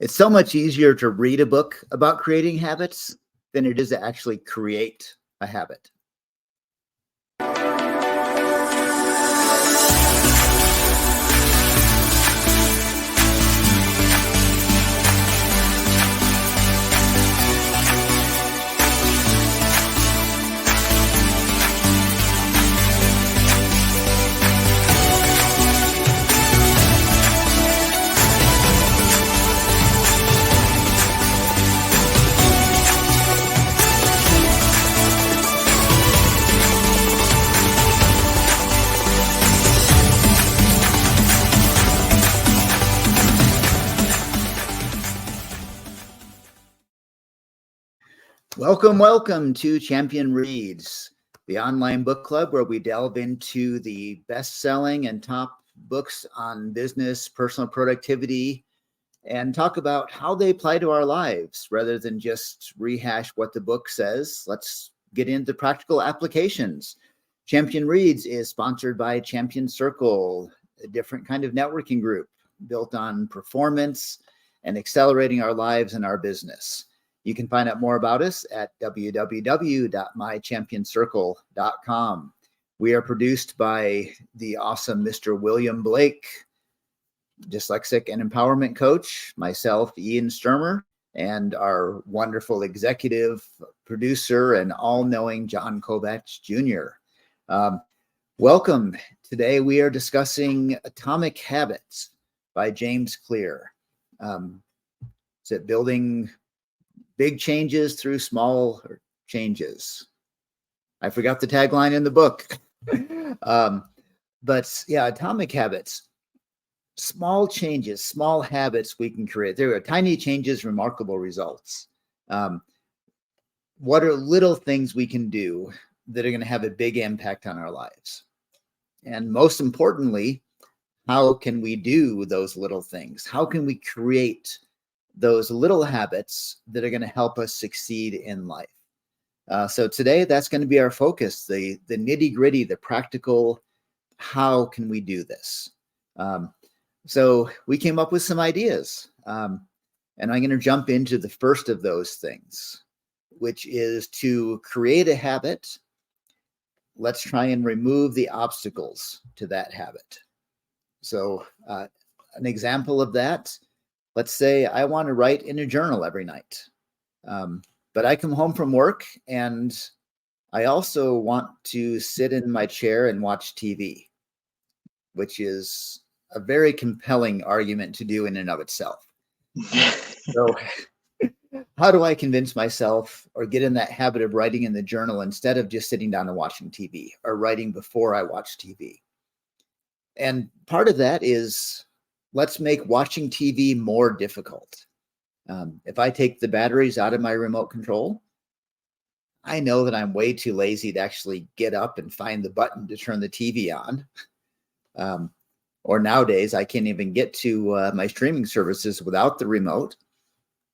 It's so much easier to read a book about creating habits than it is to actually create a habit. Welcome to Champion Reads, the online book club where we delve into the best-selling and top books on business, personal productivity, and talk about how they apply to our lives rather than just rehash what the book says. Let's get into practical applications. Champion Reads is sponsored by Champion Circle, a different kind of networking group built on performance and accelerating our lives and our business. You can find out more about us at www.mychampioncircle.com. We are produced by the awesome Mr. William Blake, dyslexic and empowerment coach, myself, Ian Sturmer, and our wonderful executive producer and all-knowing Jon Kovach Jr. Welcome. Today we are discussing Atomic Habits by James Clear. Is it building big changes through small changes? I forgot the tagline in the book. But yeah, Atomic Habits. Small changes, small habits we can create. There are tiny changes, remarkable results. What are little things we can do that are going to have a big impact on our lives? And most importantly, how can we do those little things? How can we create those little habits that are going to help us succeed in life? So today, that's going to be our focus, the nitty-gritty, the practical, how can we do this? So we came up with some ideas, and I'm going to jump into the first of those things, which is to create a habit. Let's try and remove the obstacles to that habit. So an example of that, let's say I want to write in a journal every night, but I come home from work and I also want to sit in my chair and watch TV, which is a very compelling argument to do in and of itself. So how do I convince myself or get in that habit of writing in the journal instead of just sitting down and watching TV, or writing before I watch TV? And part of that is, let's make watching TV more difficult. If I take the batteries out of my remote control, I know that I'm way too lazy to actually get up and find the button to turn the TV on. Or nowadays, I can't even get to my streaming services without the remote.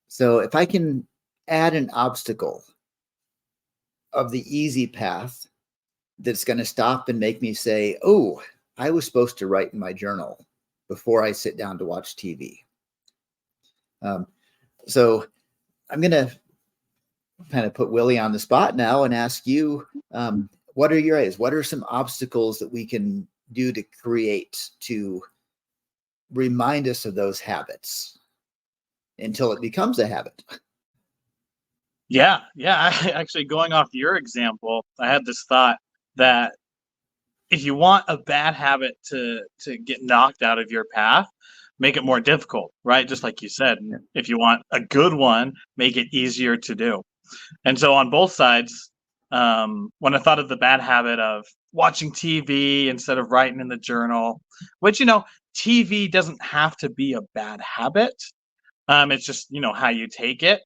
So if I can add an obstacle of the easy path that's going to stop and make me say, oh, I was supposed to write in my journal before I sit down to watch TV. So I'm going to kind of put Willie on the spot now and ask you, what are your ideas? What are some obstacles that we can do to create to remind us of those habits until it becomes a habit? Yeah. Actually, going off your example, I had this thought that if you want a bad habit to get knocked out of your path, make it more difficult, right? Just like you said. Yeah. If you want a good one, make it easier to do. And so on both sides, when I thought of the bad habit of watching TV instead of writing in the journal, which, TV doesn't have to be a bad habit. It's just, how you take it.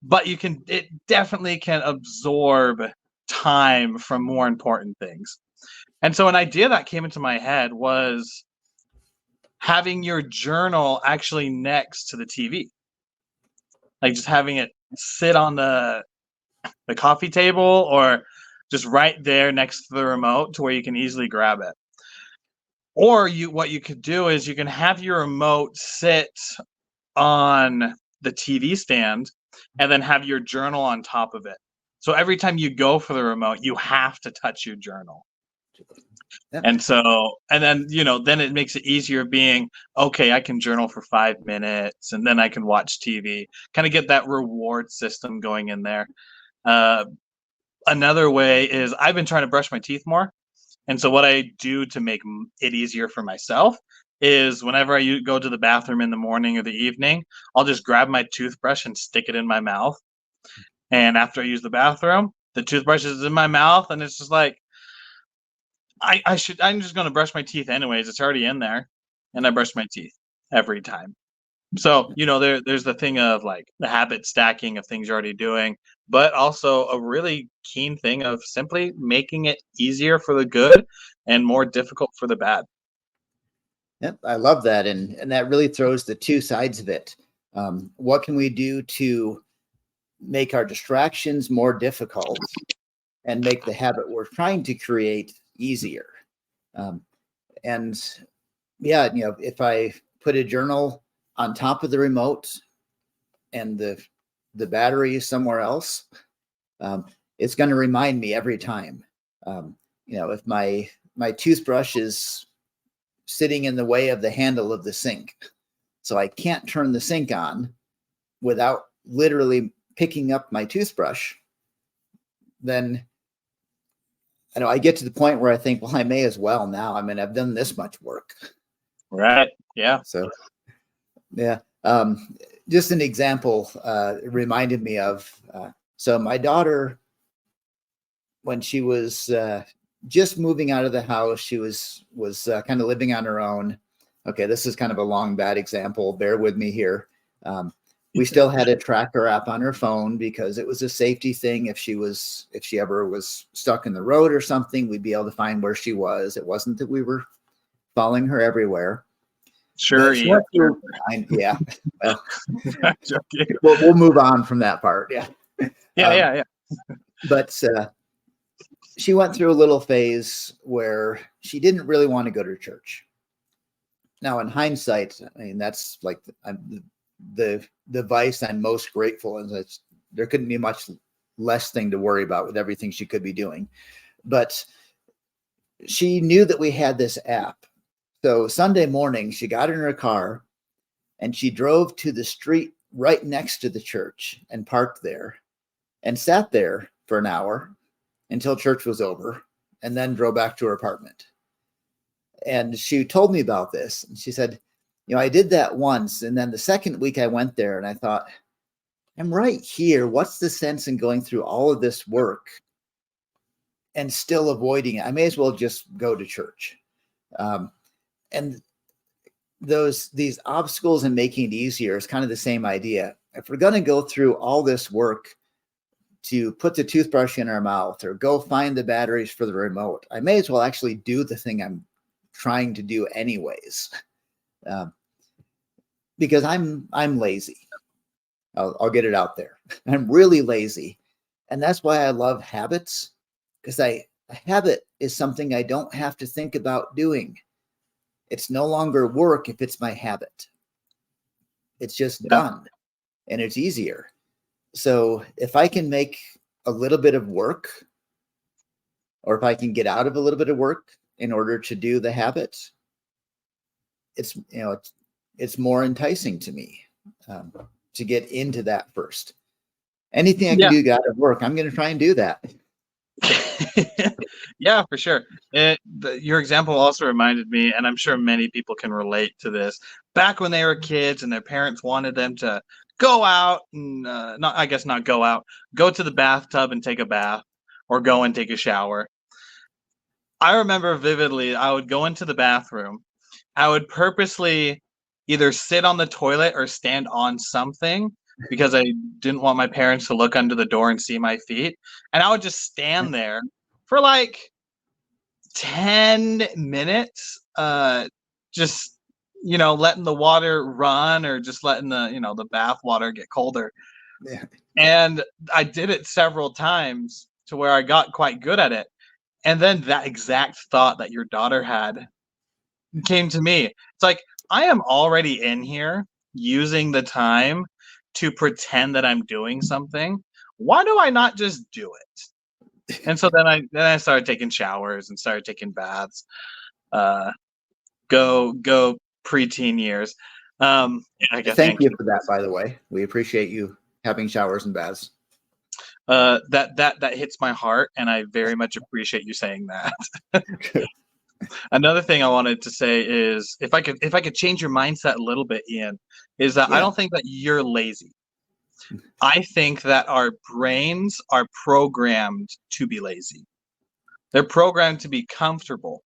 But it definitely can absorb time from more important things. And so an idea that came into my head was having your journal actually next to the TV. Like just having it sit on the coffee table or just right there next to the remote to where you can easily grab it. Or what you could do is you can have your remote sit on the TV stand and then have your journal on top of it. So every time you go for the remote, you have to touch your journal. Yep. And so, and then, then it makes it easier being, okay, I can journal for 5 minutes and then I can watch TV, kind of get that reward system going in there. Another way is I've been trying to brush my teeth more. And so what I do to make it easier for myself is whenever I go to the bathroom in the morning or the evening, I'll just grab my toothbrush and stick it in my mouth. And after I use the bathroom, the toothbrush is in my mouth, and it's just like, I'm just going to brush my teeth anyways. It's already in there. And I brush my teeth every time. So, there's the thing of like the habit stacking of things you're already doing, but also a really keen thing of simply making it easier for the good and more difficult for the bad. Yep, I love that. And that really throws the two sides of it. What can we do to make our distractions more difficult and make the habit we're trying to create easier? And yeah, if I put a journal on top of the remote and the battery is somewhere else, it's going to remind me every time. If my toothbrush is sitting in the way of the handle of the sink, so I can't turn the sink on without literally picking up my toothbrush, then I get to the point where I think, well, I may as well now. I mean, I've done this much work. Right. Yeah. So, yeah. Just an example reminded me of, so my daughter, when she was just moving out of the house, she was kind of living on her own. Okay, this is kind of a long, bad example. Bear with me here. We still had a tracker app on her phone because it was a safety thing. If she ever was stuck in the road or something, we'd be able to find where she was. It wasn't that we were following her everywhere. Sure. Yeah. Well, we'll move on from that part. Yeah. Yeah. But she went through a little phase where she didn't really want to go to church. Now, in hindsight, I mean, that's like the vice I'm most grateful, and there couldn't be much less thing to worry about with everything she could be doing. But she knew that we had this app. So Sunday morning, she got in her car and she drove to the street right next to the church and parked there and sat there for an hour until church was over, and then drove back to her apartment. And she told me about this. And she said, I did that once. And then the second week I went there and I thought, I'm right here. What's the sense in going through all of this work and still avoiding it? I may as well just go to church. And these obstacles and making it easier is kind of the same idea. If we're going to go through all this work to put the toothbrush in our mouth or go find the batteries for the remote, I may as well actually do the thing I'm trying to do anyways, because I'm lazy. I'll get it out there. I'm really lazy, and that's why I love habits, because a habit is something I don't have to think about doing. It's no longer work if it's my habit. It's just done, and it's easier. So if I can make a little bit of work, or if I can get out of a little bit of work in order to do the habit, it's more enticing to me to get into that first. Anything I can do out of work, I'm going to try and do that. Yeah, for sure. Your example also reminded me, and I'm sure many people can relate to this, back when they were kids and their parents wanted them to go out and go to the bathtub and take a bath, or go and take a shower. I remember vividly, I would go into the bathroom. I would purposely either sit on the toilet or stand on something because I didn't want my parents to look under the door and see my feet. And I would just stand there for like 10 minutes, just, letting the water run, or just letting the bath water get colder. Yeah. And I did it several times to where I got quite good at it. And then that exact thought that your daughter had came to me. It's like, I am already in here. using the time to pretend that I'm doing something, why do I not just do it? And so then I started taking showers and started taking baths. Go preteen years. I guess Thank you for that, by the way. We appreciate you having showers and baths. That hits my heart, and I very much appreciate you saying that. Another thing I wanted to say is if I could change your mindset a little bit, Ian, is that I don't think that you're lazy. I think that our brains are programmed to be lazy. They're programmed to be comfortable.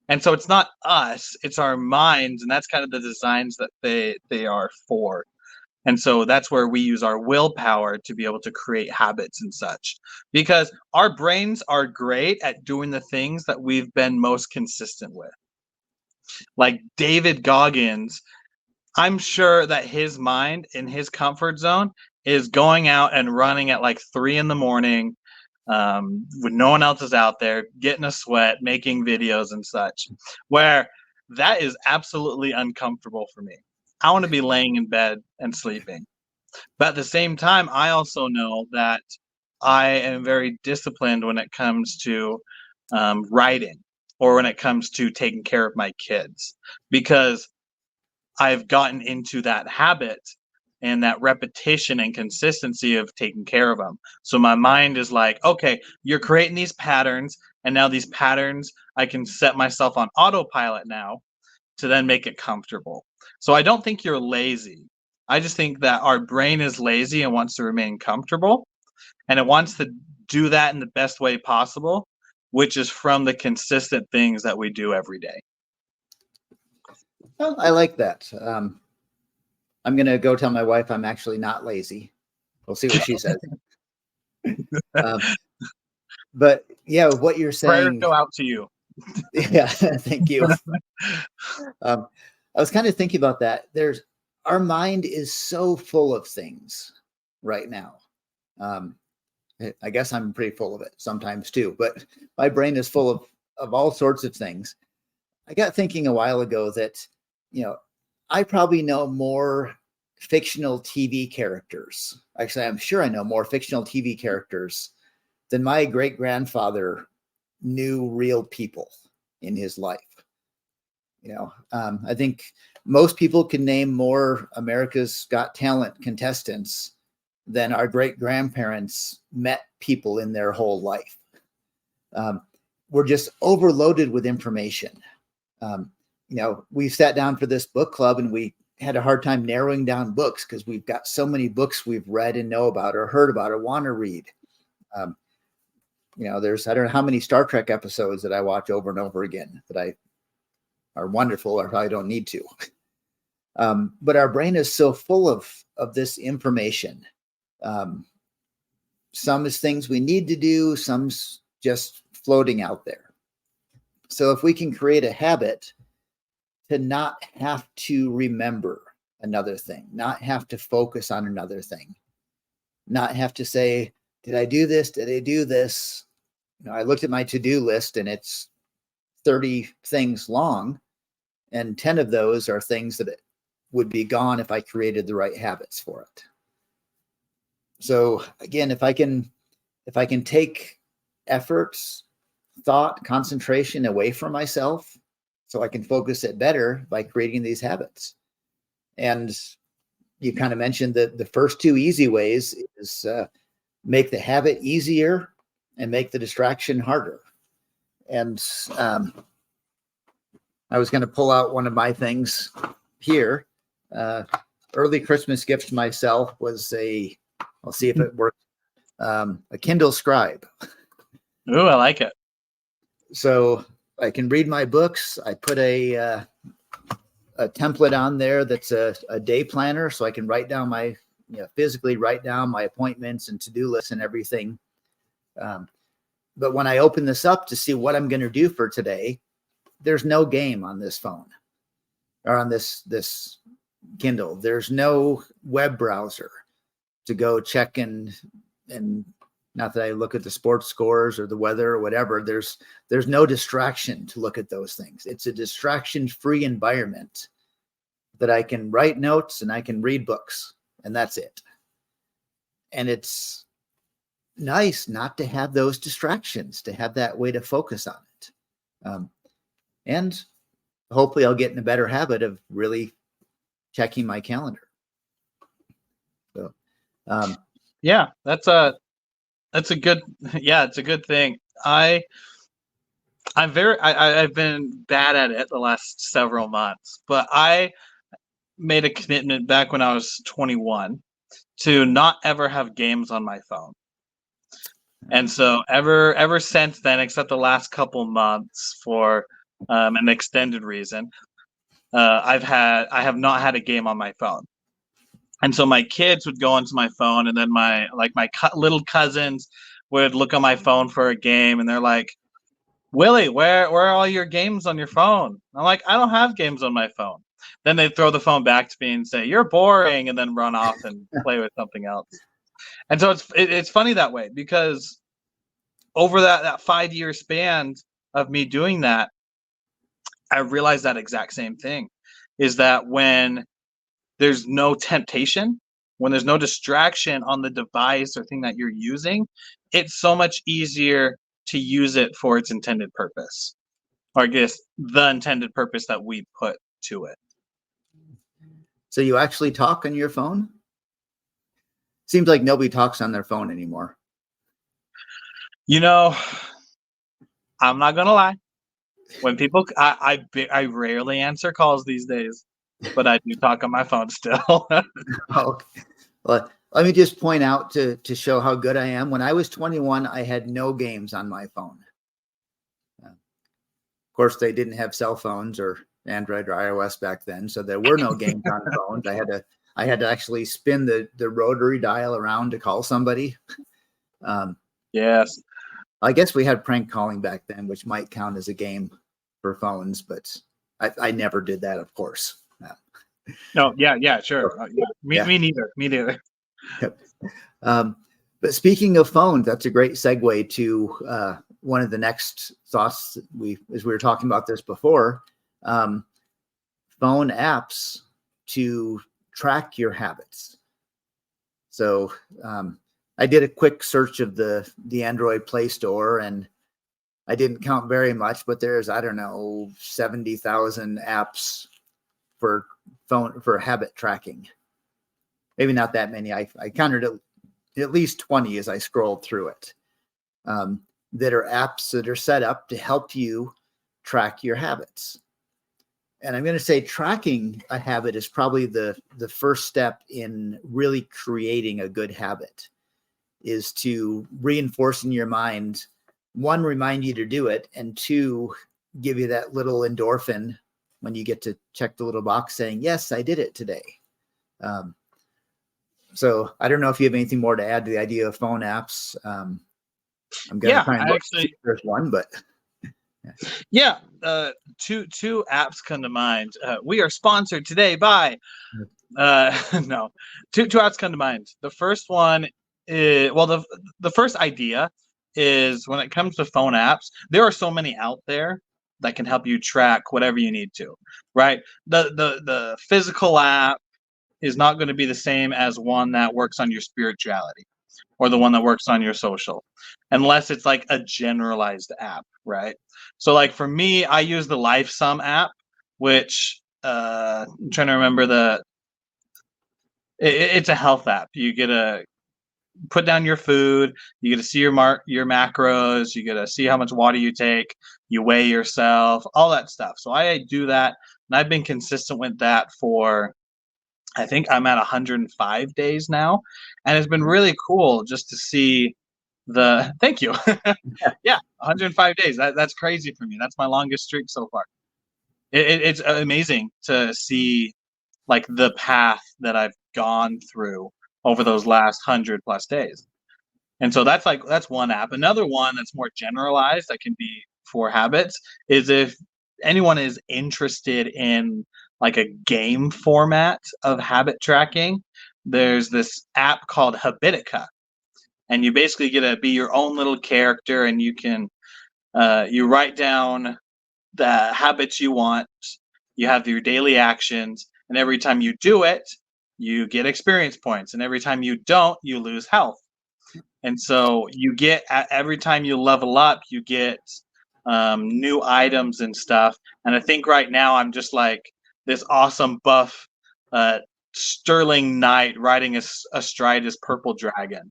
And so it's not us, it's our minds, and that's kind of the designs that they are for. And so that's where we use our willpower to be able to create habits and such. Because our brains are great at doing the things that we've been most consistent with. Like David Goggins, I'm sure that his mind in his comfort zone is going out and running at like 3 a.m, when no one else is out there, getting a sweat, making videos and such, where that is absolutely uncomfortable for me. I want to be laying in bed and sleeping. But at the same time, I also know that I am very disciplined when it comes to writing or when it comes to taking care of my kids, because I've gotten into that habit and that repetition and consistency of taking care of them. So my mind is like, okay, you're creating these patterns, and now these patterns, I can set myself on autopilot now to then make it comfortable. So I don't think you're lazy. I just think that our brain is lazy and wants to remain comfortable, and it wants to do that in the best way possible, which is from the consistent things that we do every day. Well, I like that. I'm going to go tell my wife I'm actually not lazy. We'll see what she says. But yeah, what you're Prayers saying. go out to you. Yeah, thank you. I was kind of thinking about that. Our mind is so full of things right now. I guess I'm pretty full of it sometimes too, but my brain is full of all sorts of things. I got thinking a while ago that, I probably know more fictional TV characters. Actually, I'm sure I know more fictional TV characters than my great grandfather knew real people in his life. I think most people can name more America's Got Talent contestants than our great grandparents met people in their whole life. We're just overloaded with information. We sat down for this book club and we had a hard time narrowing down books because we've got so many books we've read and know about or heard about or want to read. There's, I don't know how many Star Trek episodes that I watch over and over again that are wonderful or probably don't need to. But our brain is so full of this information. Some is things we need to do, some's just floating out there. So if we can create a habit to not have to remember another thing, not have to focus on another thing, not have to say, did I do this? Did I do this? I looked at my to-do list and it's 30 things long, and 10 of those are things that would be gone if I created the right habits for it. So again, if I can take efforts, thought, concentration away from myself so I can focus it better by creating these habits. And you kind of mentioned that the first two easy ways is make the habit easier and make the distraction harder. And I was going to pull out one of my things here. Early Christmas gift to myself was I'll see if it works, a Kindle Scribe. Ooh, I like it. So I can read my books. I put a template on there that's a day planner, so I can write down physically write down my appointments and to-do lists and everything. But when I open this up to see what I'm going to do for today, there's no game on this phone or on this Kindle. There's no web browser to go check and not that I look at the sports scores or the weather or whatever. There's no distraction to look at those things. It's a distraction-free environment that I can write notes and I can read books, and that's it. And it's nice not to have those distractions, to have that way to focus on it. And hopefully I'll get in a better habit of really checking my calendar. So, yeah, that's a good, it's a good thing. I've been bad at it the last several months, but I made a commitment back when I was 21 to not ever have games on my phone. And so ever since then, except the last couple months for an extended reason, I have not had a game on my phone. And so my kids would go onto my phone, and then my little cousins would look on my phone for a game, and they're like, "Willie, where are all your games on your phone?" I'm like, "I don't have games on my phone." Then they throw the phone back to me and say, "You're boring," and then run off and play with something else. And so it's funny that way, because over that 5-year span of me doing that, I realized that exact same thing, is that when there's no temptation, when there's no distraction on the device or thing that you're using, it's so much easier to use it for its intended purpose, or I guess the intended purpose that we put to it. So you actually talk on your phone? Seems like nobody talks on their phone anymore. You know, I'm not gonna lie. When people, I rarely answer calls these days, but I do talk on my phone still. Okay. Well, let me just point out to show how good I am. When I was 21, I had no games on my phone. Of course, they didn't have cell phones or Android or iOS back then, so there were no games on phones. I had to actually spin the rotary dial around to call somebody. Yes. I guess we had prank calling back then, which might count as a game for phones, but I never did that, of course. No, yeah, sure. Me neither. Yep. But speaking of phones, that's a great segue to one of the next thoughts. As we were talking about this before, phone apps to track your habits. So I did a quick search of the Android Play Store, and I didn't count very much, but there's, I don't know, 70,000 apps for habit tracking. Maybe not that many. I counted at least 20 as I scrolled through it, that are apps that are set up to help you track your habits. And I'm going to say tracking a habit is probably the first step in really creating a good habit, is to reinforce in your mind, one, remind you to do it, and two, give you that little endorphin when you get to check the little box saying, yes, I did it today. So I don't know if you have anything more to add to the idea of phone apps. I'm going to try and look to see if there's one, but yeah, two apps come to mind. We are sponsored today by no, two apps come to mind. The first one is, well, the first idea is, when it comes to phone apps, there are so many out there that can help you track whatever you need to, right? The physical app is not going to be the same as one that works on your spirituality, or the one that works on your social, unless it's like a generalized app, right? So like for me, I use the LifeSum app, which I'm trying to remember it's a health app. You get to put down your food, you get to see your macros, you get to see how much water you take, you weigh yourself, all that stuff. So I do that, and I've been consistent with that for, I think I'm at 105 days now, and it's been really cool just to see thank you. Yeah, 105 days. That's crazy for me. That's my longest streak so far. It's amazing to see like the path that I've gone through over those last 100+ days. And so that's one app. Another one that's more generalized, that can be for habits, is if anyone is interested in like a game format of habit tracking, there's this app called Habitica. And you basically get to be your own little character, and you can you write down the habits you want. You have your daily actions, And every time you do it, you get experience points. And every time you don't, you lose health. And so you get, every time you level up, you get new items and stuff. And I think right now I'm just like this awesome buff Sterling Knight riding astride his purple dragon,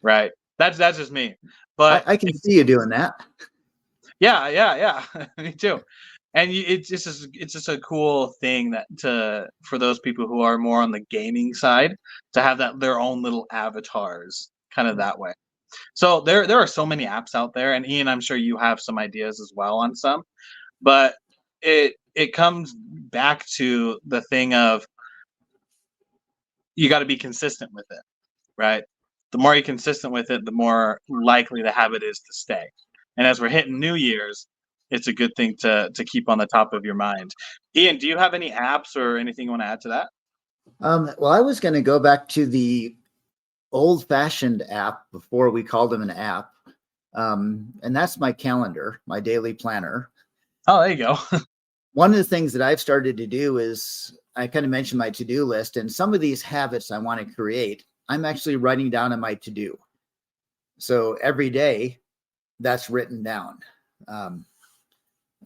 right? That's just me. But I can see you doing that. yeah. Me too. And it's just a cool thing for those people who are more on the gaming side to have that their own little avatars kind of that way. So there are so many apps out there, and Ian, I'm sure you have some ideas as well on some, but it comes back to the thing of you got to be consistent with it, right? The more you're consistent with it, the more likely the habit is to stay. And as we're hitting New Year's, it's a good thing to keep on the top of your mind. Ian, do you have any apps or anything you want to add to that? Well, I was going to go back to the old-fashioned app before we called them an app, and that's my calendar, my daily planner. Oh, there you go. One of the things that I've started to do is I kind of mentioned my to-do list, and some of these habits I want to create, I'm actually writing down on my to-do. So every day that's written down.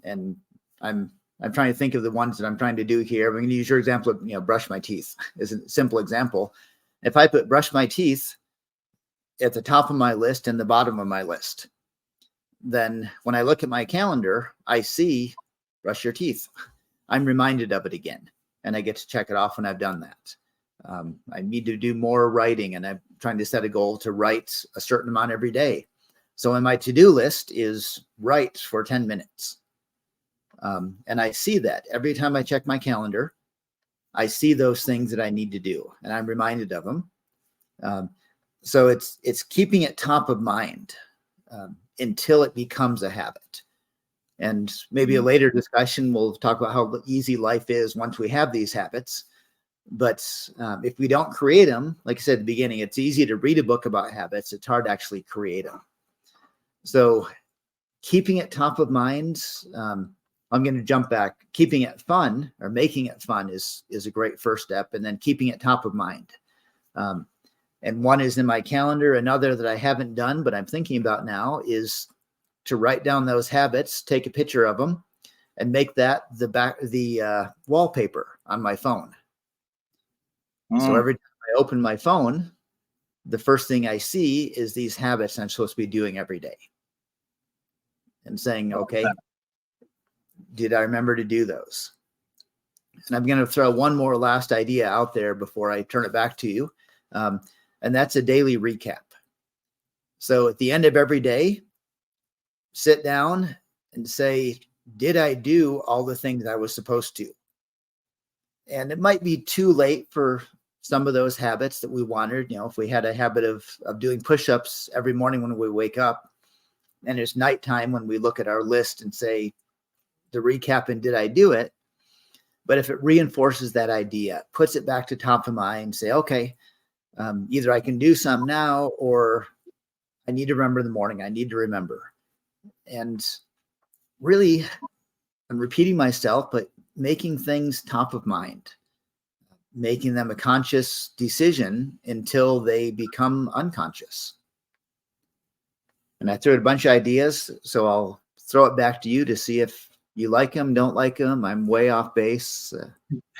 And I'm trying to think of the ones that I'm trying to do here. I'm going to use your example of, brush my teeth as a simple example. If I put brush my teeth at the top of my list and the bottom of my list, then when I look at my calendar, I see brush your teeth. I'm reminded of it again, and I get to check it off when I've done that. I need to do more writing, and I'm trying to set a goal to write a certain amount every day. So in my to-do list is write for 10 minutes. And I see that every time I check my calendar, I see those things that I need to do, and I'm reminded of them. So it's keeping it top of mind until it becomes a habit. And maybe a later discussion, we'll talk about how easy life is once we have these habits. But if we don't create them, like I said at the beginning, it's easy to read a book about habits. It's hard to actually create them. So keeping it top of mind, I'm going to jump back. Keeping it fun or making it fun is a great first step. And then keeping it top of mind. And one is in my calendar. Another that I haven't done, but I'm thinking about now is to write down those habits, take a picture of them, and make that the wallpaper on my phone. So every time I open my phone, the first thing I see is these habits I'm supposed to be doing every day. And saying, okay, did I remember to do those? And I'm going to throw one more last idea out there before I turn it back to you. And that's a daily recap. So at the end of every day, sit down and say, did I do all the things I was supposed to? And it might be too late for some of those habits that we wanted. If we had a habit of doing push-ups every morning when we wake up, and it's nighttime when we look at our list and say, the recap and did I do it? But if it reinforces that idea, puts it back to top of mind, say, okay, either I can do some now, or I need to remember in the morning. I need to remember. And really, I'm repeating myself, but making things top of mind, making them a conscious decision until they become unconscious. And I threw a bunch of ideas, so I'll throw it back to you to see if you like them, don't like them. I'm way off base,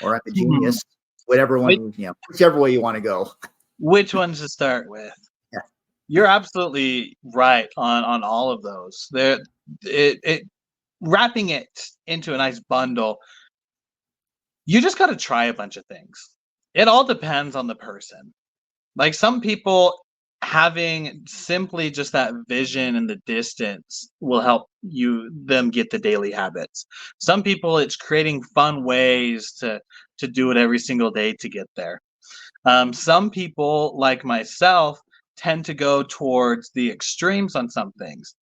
or I'm a genius. Whichever one, whichever way you want to go. Which ones to start with? Yeah. You're absolutely right on all of those. It wrapping it into a nice bundle. You just got to try a bunch of things. It all depends on the person. Like some people, having simply just that vision in the distance will help them get the daily habits. Some people, it's creating fun ways to do it every single day to get there. Some people, like myself, tend to go towards the extremes on some things.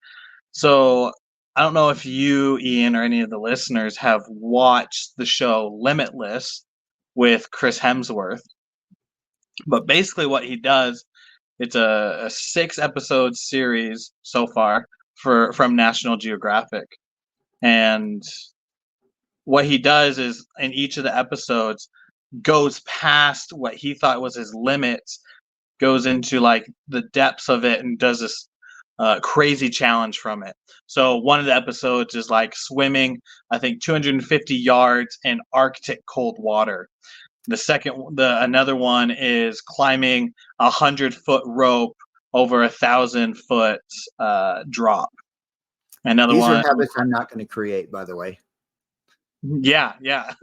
So I don't know if you, Ian, or any of the listeners have watched the show Limitless with Chris Hemsworth. But basically what he does, it's a 6-episode series so far from National Geographic. And what he does is in each of the episodes, goes past what he thought was his limits, goes into like the depths of it, and does this crazy challenge from it. So one of the episodes is like swimming, I think 250 yards in Arctic cold water. Another one is climbing 100-foot rope over 1,000-foot drop. Another These are one, habits I'm not going to create, by the way. yeah,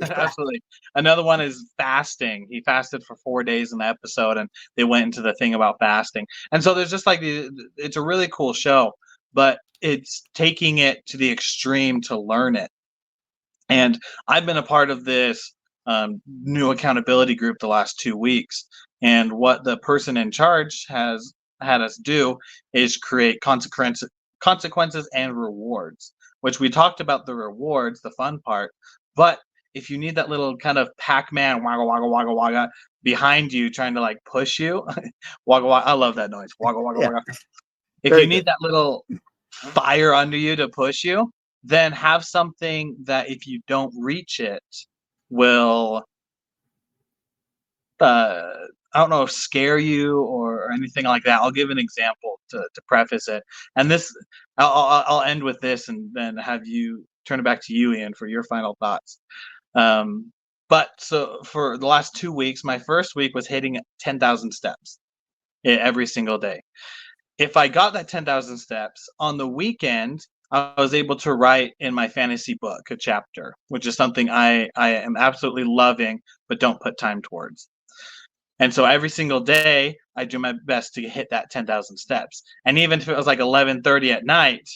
absolutely. Another one is fasting. He fasted for 4 days in the episode, and they went into the thing about fasting. And so there's just like it's a really cool show, but it's taking it to the extreme to learn it. And I've been a part of this new accountability group the last 2 weeks. And what the person in charge has had us do is create consequences and rewards, which we talked about the rewards, the fun part. But if you need that little kind of Pac-Man wagga wagga wagga wagga behind you trying to like push you, wagga wagga, I love that noise. Wagga wagga Yeah, wagga. If very you need good. that little fire under you to push you, then have something that if you don't reach it will I don't know if scare you or anything like that. I'll give an example to preface it. And this I'll end with this and then have you turn it back to you, Ian, for your final thoughts. But so for the last 2 weeks, my first week was hitting 10,000 steps every single day. If I got that 10,000 steps on the weekend, I was able to write in my fantasy book a chapter, which is something I am absolutely loving, but don't put time towards. And so every single day, I do my best to hit that 10,000 steps. And even if it was like 11:30 at night,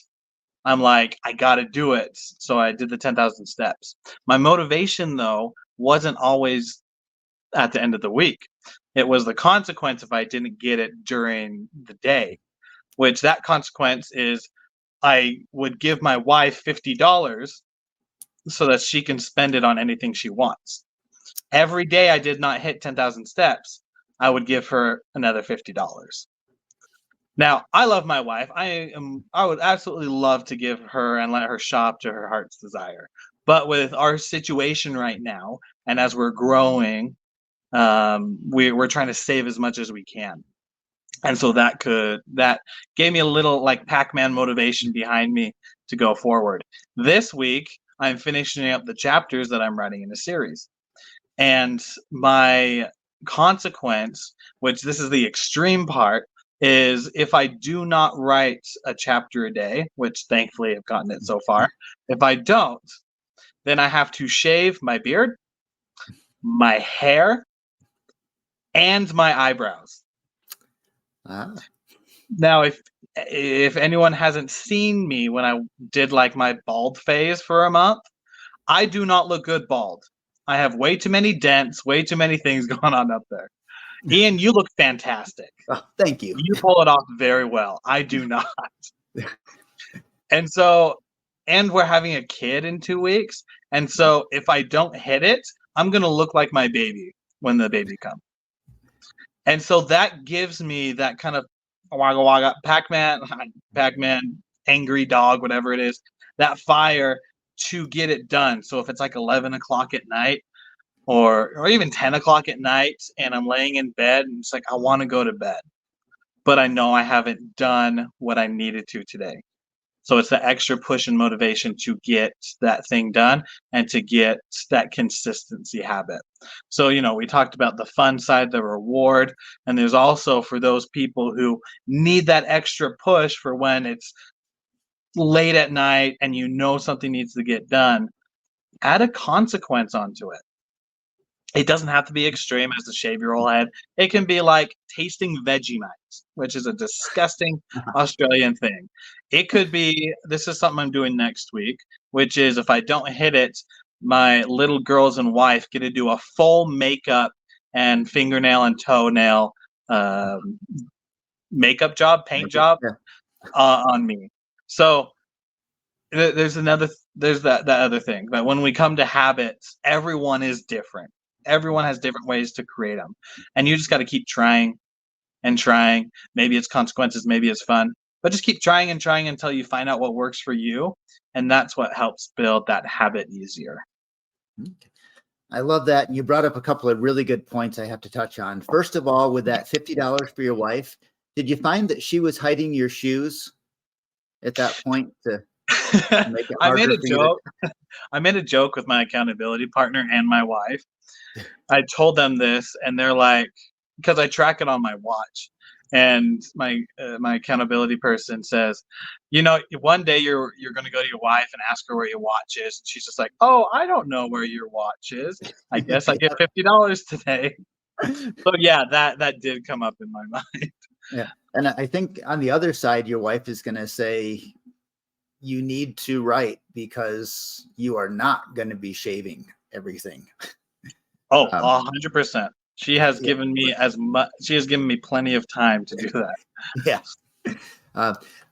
I'm like, I got to do it. So I did the 10,000 steps. My motivation, though, wasn't always at the end of the week. It was the consequence if I didn't get it during the day, which that consequence is I would give my wife $50 so that she can spend it on anything she wants. Every day I did not hit 10,000 steps, I would give her another $50. Now, I love my wife. I would absolutely love to give her and let her shop to her heart's desire. But with our situation right now, and as we're growing, we're trying to save as much as we can. And so that gave me a little like Pac-Man motivation behind me to go forward. This week, I'm finishing up the chapters that I'm writing in a series. And my consequence, which this is the extreme part, is if I do not write a chapter a day, which thankfully I've gotten it so far, if I don't, then I have to shave my beard, my hair, and my eyebrows. Ah. Now, if anyone hasn't seen me when I did like my bald phase for a month, I do not look good bald. I have way too many dents, way too many things going on up there. Ian, you look fantastic. Oh, thank you. You pull it off very well. I do not. And we're having a kid in 2 weeks. And so if I don't hit it, I'm going to look like my baby when the baby comes. And so that gives me that kind of wagga wagga Pac-Man, angry dog, whatever it is, that fire to get it done. So if it's like 11 o'clock at night or even 10 o'clock at night and I'm laying in bed and it's like, I want to go to bed, but I know I haven't done what I needed to today. So it's the extra push and motivation to get that thing done and to get that consistency habit. So, we talked about the fun side, the reward, and there's also for those people who need that extra push for when it's late at night and something needs to get done, add a consequence onto it. It doesn't have to be extreme as to shave your whole head. It can be like tasting Vegemite, which is a disgusting Australian thing. It could be, this is something I'm doing next week, which is if I don't hit it, my little girls and wife get to do a full makeup and fingernail and toenail makeup job, paint job on me. So there's that other thing. But when we come to habits, everyone is different. Everyone has different ways to create them. And you just got to keep trying and trying. Maybe it's consequences, maybe it's fun, but just keep trying and trying until you find out what works for you. And that's what helps build that habit easier. Okay. I love that. And you brought up a couple of really good points I have to touch on. First of all, with that $50 for your wife, did you find that she was hiding your shoes at that point to make it I made harder a for you to? joke. I made a joke with my accountability partner and my wife. I told them this, and they're like, because I track it on my watch, and my accountability person says, one day you're going to go to your wife and ask her where your watch is, and she's just like, oh, I don't know where your watch is. I guess I get $50 today. So yeah, that did come up in my mind. Yeah. And I think on the other side, your wife is going to say, you need to write because you are not going to be shaving everything. Oh, 100%. She has Yeah. given me she has given me plenty of time to do that. Yeah.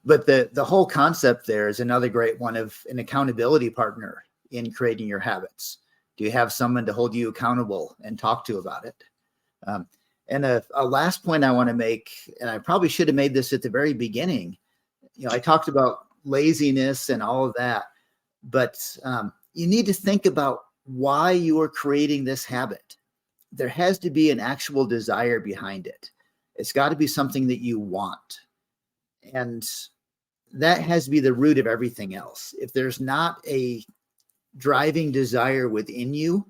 But the whole concept there is another great one of an accountability partner in creating your habits. Do you have someone to hold you accountable and talk to about it? And a last point I want to make, and I probably should have made this at the very beginning. I talked about laziness and all of that, but you need to think about why you are creating this habit. There has to be an actual desire behind it. It's got to be something that you want. And that has to be the root of everything else. If there's not a driving desire within you,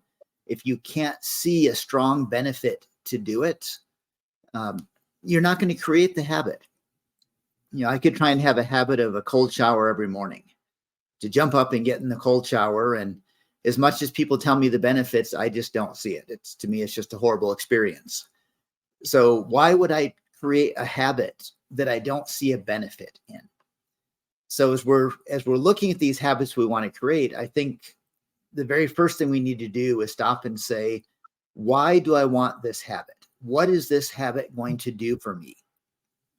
if you can't see a strong benefit to do it, you're not going to create the habit. I could try and have a habit of a cold shower every morning, to jump up and get in the cold shower. And as much as people tell me the benefits, I just don't see it. To me, it's just a horrible experience. So why would I create a habit that I don't see a benefit in? So as we're looking at these habits we want to create, I think the very first thing we need to do is stop and say, why do I want this habit? What is this habit going to do for me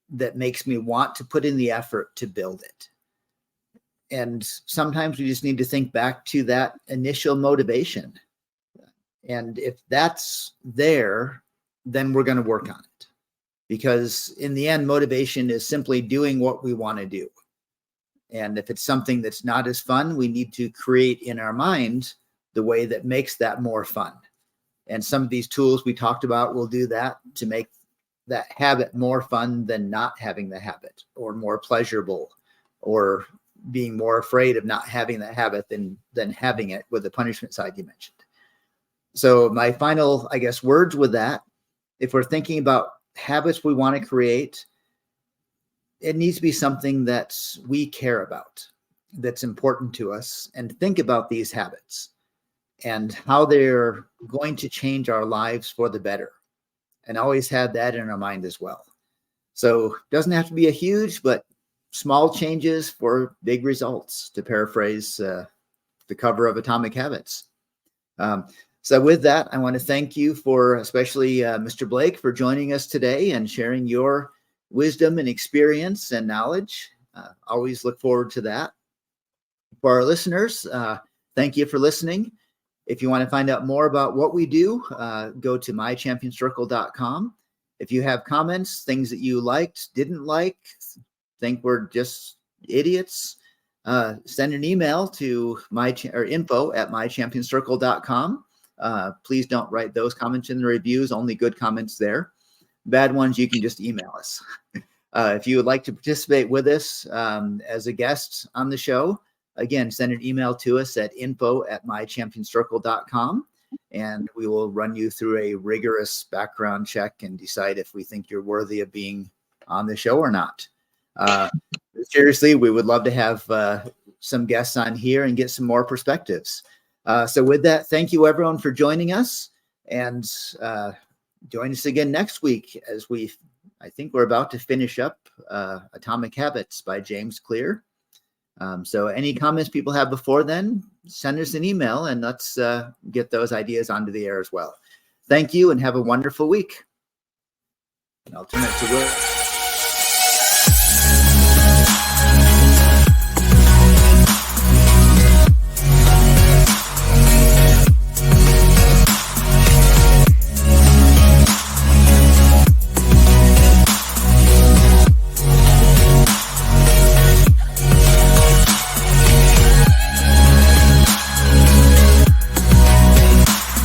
that makes me want to put in the effort to build it? And sometimes we just need to think back to that initial motivation. And if that's there, then we're going to work on it. Because in the end, motivation is simply doing what we want to do. And if it's something that's not as fun, we need to create in our mind the way that makes that more fun. And some of these tools we talked about will do that to make that habit more fun than not having the habit, or more pleasurable, or being more afraid of not having that habit than having it, with the punishment side you mentioned. So my final, words with that, if we're thinking about habits we want to create, it needs to be something that we care about, that's important to us, and think about these habits and how they're going to change our lives for the better, and always have that in our mind as well. So it doesn't have to be a huge, but small changes for big results, to paraphrase the cover of Atomic Habits. So with that, I want to thank you for, especially Mr. Blake, for joining us today and sharing your wisdom and experience and knowledge. Always look forward to that. For our listeners, thank you for listening. If you want to find out more about what we do, go to mychampionscircle.com. If you have comments, things that you liked, didn't like, think we're just idiots, send an email to info@mychampionscircle.com. Please don't write those comments in the reviews, only good comments there. Bad ones, you can just email us. If you would like to participate with us as a guest on the show, again, send an email to us at info@mychampionscircle.com, and we will run you through a rigorous background check and decide if we think you're worthy of being on the show or not. Seriously, we would love to have some guests on here and get some more perspectives. So with that, thank you everyone for joining us, and join us again next week as I think we're about to finish up Atomic Habits by James Clear. So any comments people have before then, send us an email and let's get those ideas onto the air as well. Thank you and have a wonderful week. And I'll turn it to Will.